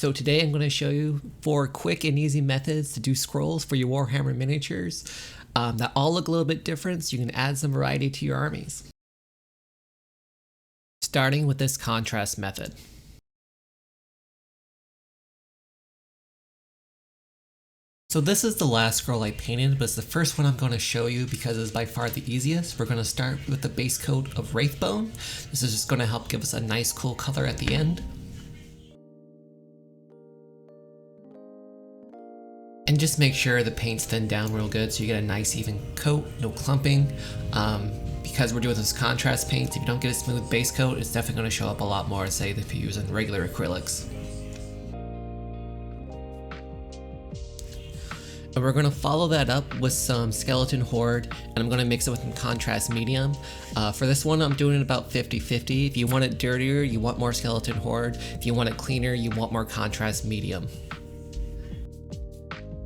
So today I'm going to show you 4 quick and easy methods to do scrolls for your Warhammer miniatures that all look a little bit different, so you can add some variety to your armies. Starting with this contrast method. So this is the last scroll I painted, but it's the first one I'm going to show you because it's by far the easiest. We're going to start with the base coat of Wraithbone. This is just going to help give us a nice cool color at the end. And just make sure the paint's thinned down real good so you get a nice even coat, no clumping. Because we're doing this contrast paint, if you don't get a smooth base coat, it's definitely going to show up a lot more, say, if you're using regular acrylics. And we're going to follow that up with some Skeleton Horde, and I'm going to mix it with some contrast medium. For this one, I'm doing it about 50-50. If you want it dirtier, you want more Skeleton Horde. If you want it cleaner, you want more contrast medium.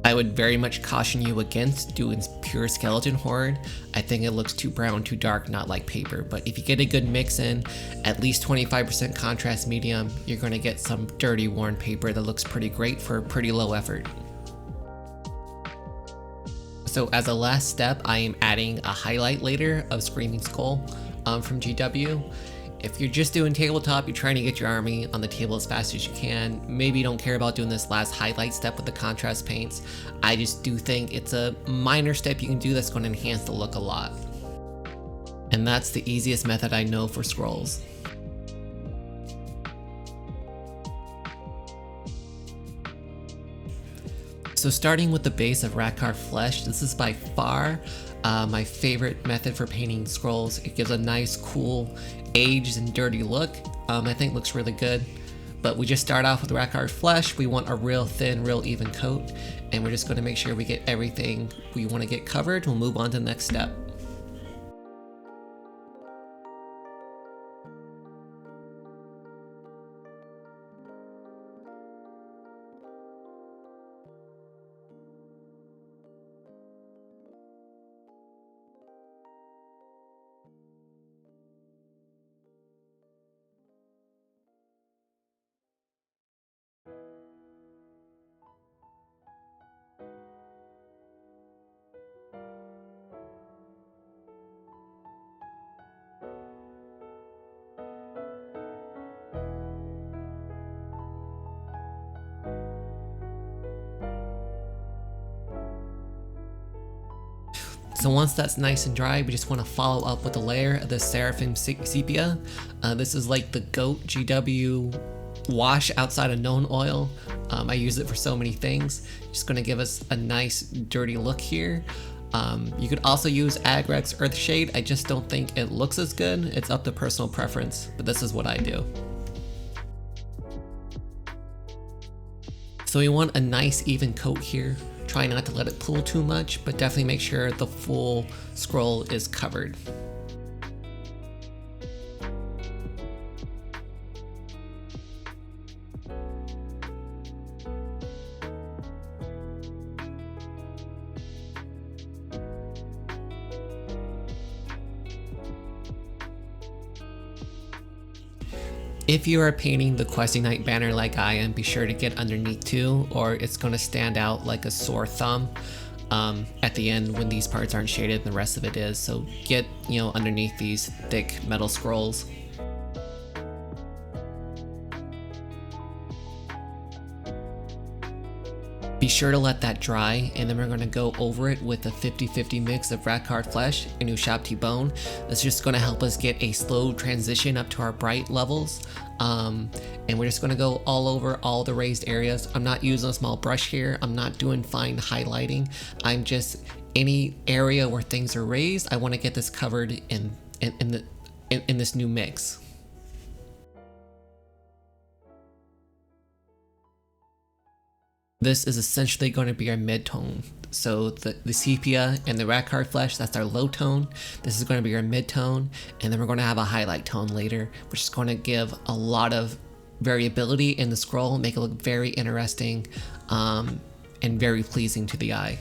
I would very much caution you against doing pure Skeleton Horde. I think it looks too brown, too dark, not like paper. But if you get a good mix in, at least 25% contrast medium, you're going to get some dirty, worn paper that looks pretty great for pretty low effort. So as a last step, I am adding a highlight layer of Screaming Skull from GW. If you're just doing tabletop, you're trying to get your army on the table as fast as you can, maybe you don't care about doing this last highlight step with the contrast paints. I just do think it's a minor step you can do that's going to enhance the look a lot. And that's the easiest method I know for scrolls. So starting with the base of Rakarth Flesh, this is by far my favorite method for painting scrolls. It gives a nice, cool, aged and dirty look. I think looks really good. But we just start off with Rakarth Flesh. We want a real thin, real even coat. And we're just going to make sure we get everything we want to get covered. We'll move on to the next step. So once that's nice and dry, we just want to follow up with a layer of the Seraphim Sepia. This is like the GOAT GW wash outside of known oil. I use it for so many things. Just going to give us a nice dirty look here. You could also use Agrex Earthshade. I just don't think it looks as good. It's up to personal preference, but this is what I do. So we want a nice even coat here. Try not to let it pull too much, but definitely make sure the full scroll is covered. If you are painting the Questing Knight banner like I am, be sure to get underneath too, or it's going to stand out like a sore thumb at the end when these parts aren't shaded and the rest of it is. So get, underneath these thick metal scrolls. Be sure to let that dry, and then we're going to go over it with a 50-50 mix of Rakarth Flesh and Ushabti Bone. That's just going to help us get a slow transition up to our bright levels. And we're just going to go all over all the raised areas. I'm not using a small brush here. I'm not doing fine highlighting. I'm just any area where things are raised. I want to get this covered in this new mix. This is essentially going to be our mid-tone. So the sepia and the Rakarth Flesh, that's our low tone. This is going to be our mid-tone, and then we're going to have a highlight tone later, which is going to give a lot of variability in the scroll, make it look very interesting and very pleasing to the eye.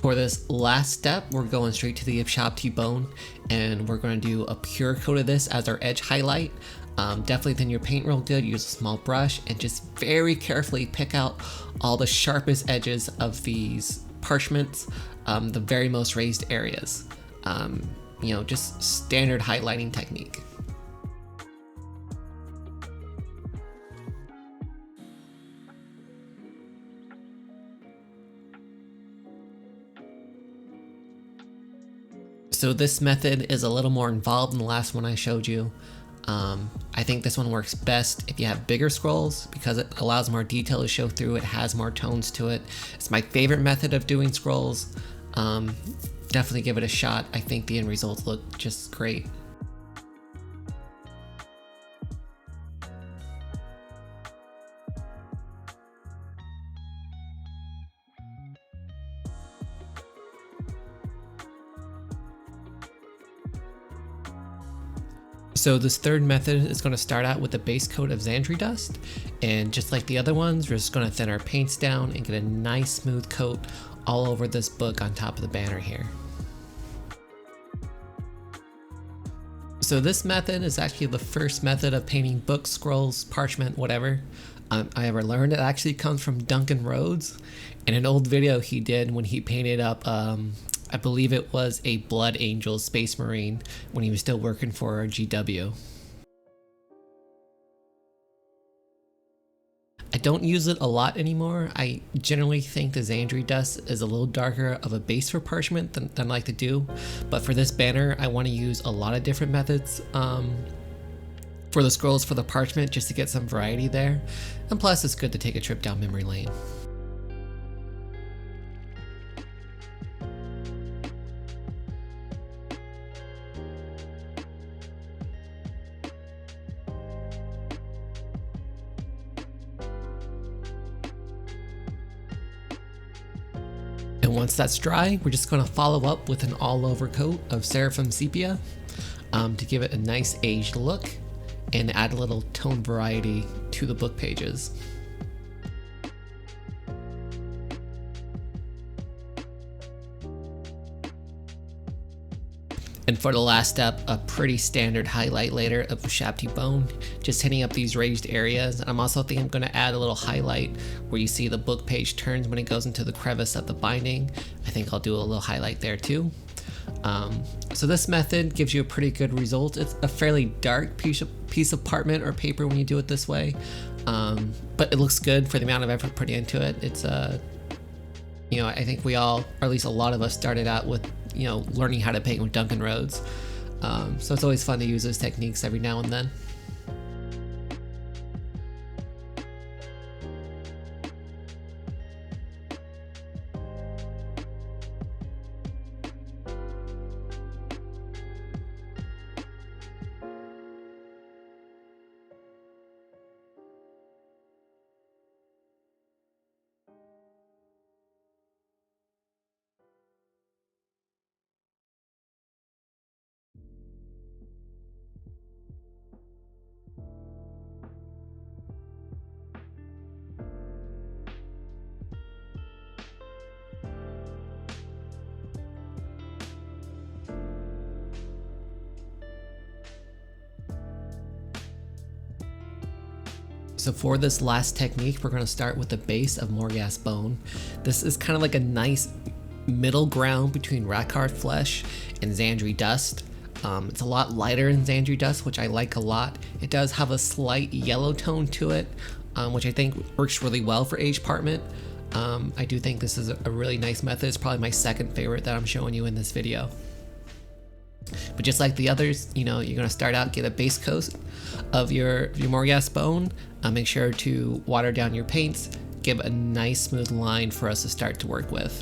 For this last step, we're going straight to the Shabti bone, and we're going to do a pure coat of this as our edge highlight. Definitely thin your paint real good, use a small brush, and just very carefully pick out all the sharpest edges of these parchments, the very most raised areas. You know, just standard highlighting technique. So this method is a little more involved than the last one I showed you. I think this one works best if you have bigger scrolls because it allows more detail to show through, it has more tones to it. It's my favorite method of doing scrolls. Definitely give it a shot. I think the end results look just great. So this third method is going to start out with a base coat of Zandri dust, and just like the other ones, we're just going to thin our paints down and get a nice smooth coat all over this book on top of the banner here. So this method is actually the first method of painting books, scrolls, parchment, whatever I ever learned. It actually comes from Duncan Rhodes in an old video he did when he painted up I believe it was a Blood Angel Space Marine when he was still working for GW. I don't use it a lot anymore. I generally think the Zandri dust is a little darker of a base for parchment than I like to do, but for this banner I want to use a lot of different methods for the scrolls, for the parchment, just to get some variety there, and plus it's good to take a trip down memory lane. And once that's dry, we're just going to follow up with an all-over coat of Seraphim Sepia to give it a nice aged look and add a little tone variety to the book pages. And for the last step, a pretty standard highlight layer of Shabti bone, just hitting up these raised areas. And I'm also thinking I'm going to add a little highlight where you see the book page turns when it goes into the crevice of the binding. I think I'll do a little highlight there too. So this method gives you a pretty good result. It's a fairly dark piece of parchment or paper when you do it this way, but it looks good for the amount of effort put into it. It's you know, I think we all, or at least a lot of us, started out with, you know, learning how to paint with Duncan Rhodes. So it's always fun to use those techniques every now and then. So for this last technique, we're going to start with the base of Morghast bone. This is kind of like a nice middle ground between Rakarth flesh and Zandri dust. It's a lot lighter in Zandri dust, which I like a lot. It does have a slight yellow tone to it, which I think works really well for aged parchment. I do think this is a really nice method. It's probably my second favorite that I'm showing you in this video. But just like the others, you know, you're going to start out, get a base coat of your Morghast bone. Make sure to water down your paints, give a nice smooth line for us to start to work with.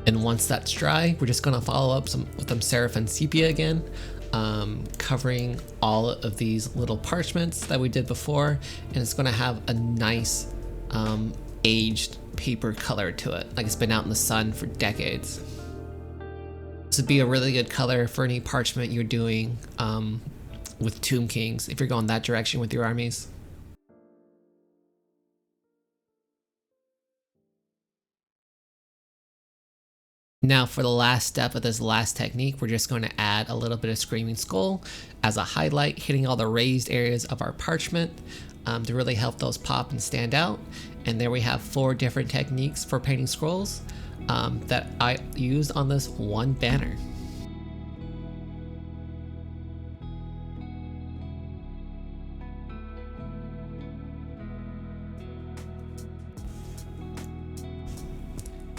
And once that's dry, we're just gonna follow up with some Seraphim Sepia again, covering all of these little parchments that we did before, and it's gonna have a nice aged paper color to it, like it's been out in the sun for decades. This would be a really good color for any parchment you're doing with Tomb Kings, if you're going that direction with your armies. Now for the last step of this last technique, we're just going to add a little bit of Screaming Skull as a highlight, hitting all the raised areas of our parchment to really help those pop and stand out. And there we have 4 different techniques for painting scrolls that I used on this one banner.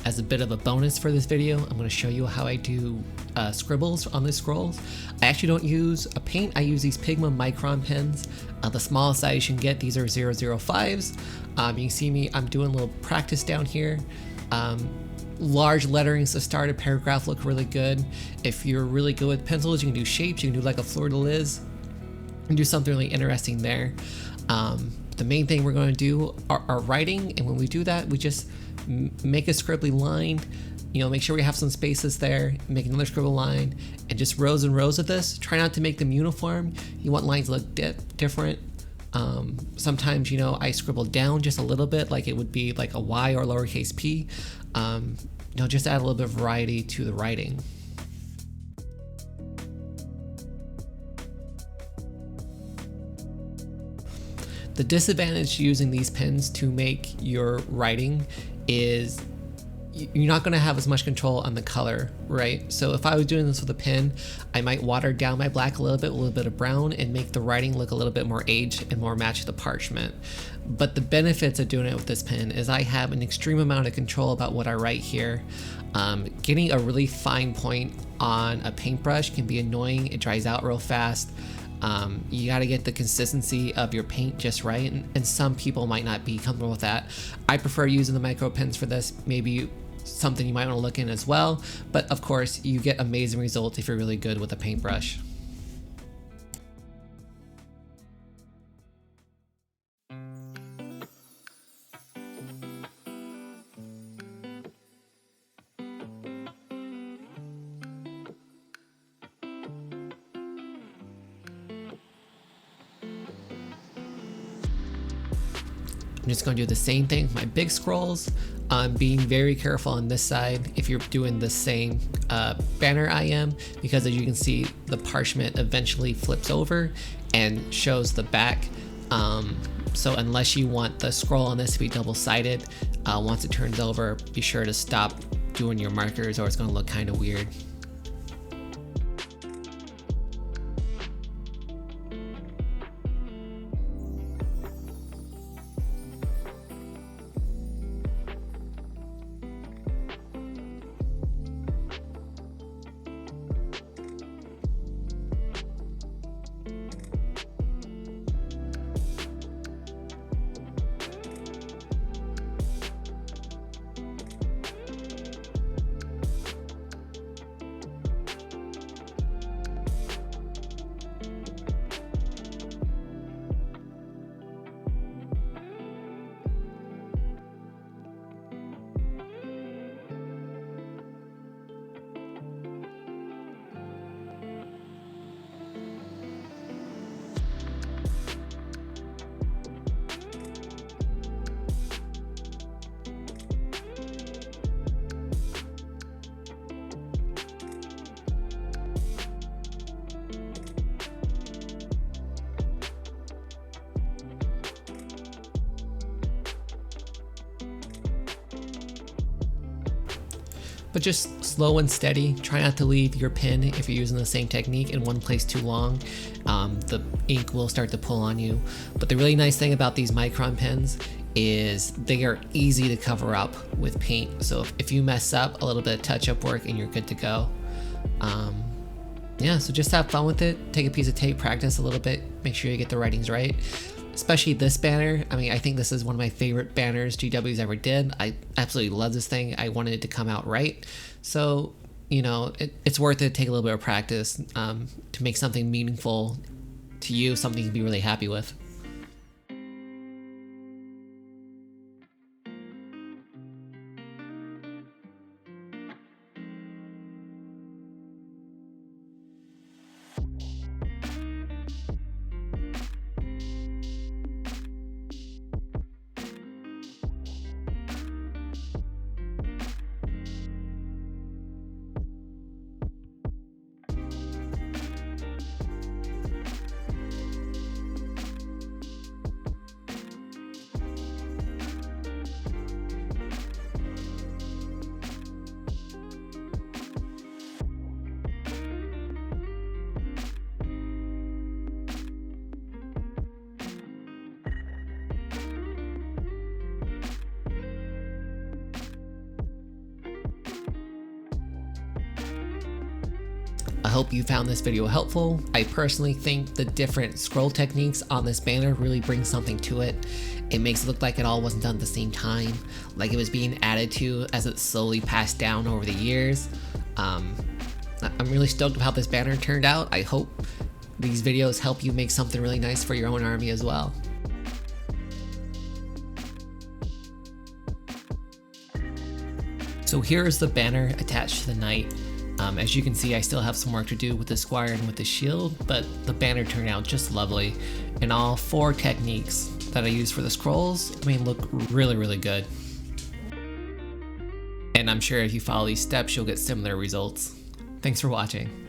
As a bit of a bonus for this video, I'm going to show you how I do scribbles on these scrolls. I actually don't use a paint, I use these Pigma Micron pens. The smallest size you can get, these are 005s. You can see me, I'm doing a little practice down here. Large letterings to start a paragraph look really good. If you're really good with pencils, you can do shapes, you can do like a fleur-de-lis and do something really interesting there. The main thing we're going to do are writing, and when we do that, we just make a scribbly line, you know, make sure we have some spaces there, make another scribble line, and just rows and rows of this. Try not to make them uniform. You want lines to look different. Sometimes, you know, I scribble down just a little bit, like it would be like a Y or lowercase p. You know, just add a little bit of variety to the writing. The disadvantage to using these pens to make your writing is you're not going to have as much control on the color, right? So if I was doing this with a pen, I might water down my black a little bit of brown, and make the writing look a little bit more aged and more match the parchment. But the benefits of doing it with this pen is I have an extreme amount of control about what I write here. Getting a really fine point on a paintbrush can be annoying. It dries out real fast. You got to get the consistency of your paint just right, and some people might not be comfortable with that. I prefer using the micro pens for this. Maybe something you might want to look in as well, but of course you get amazing results if you're really good with a paintbrush. I'm just going to do the same thing with my big scrolls. Being very careful on this side if you're doing the same banner I am, because as you can see, the parchment eventually flips over and shows the back. So unless you want the scroll on this to be double-sided, once it turns over, be sure to stop doing your markers or it's going to look kind of weird. But just slow and steady. Try not to leave your pen, if you're using the same technique, in one place too long. The ink will start to pull on you. But the really nice thing about these Micron pens is they are easy to cover up with paint. So if you mess up, a little bit of touch-up work and you're good to go. Yeah, so just have fun with it. Take a piece of tape, practice a little bit, make sure you get the writings right. especially this banner. I mean, I think this is one of my favorite banners GW's ever did. I absolutely love this thing. I wanted it to come out right. So, you know, it's worth it to take a little bit of practice to make something meaningful to you, something you can be really happy with. I hope you found this video helpful. I personally think the different scroll techniques on this banner really bring something to it. It makes it look like it all wasn't done at the same time, like it was being added to as it slowly passed down over the years. I'm really stoked with how this banner turned out. I hope these videos help you make something really nice for your own army as well. So here is the banner attached to the knight. As you can see, I still have some work to do with the squire and with the shield, but the banner turned out just lovely. And all 4 techniques that I use for the scrolls, I mean, look really good. And I'm sure if you follow these steps, you'll get similar results. Thanks for watching.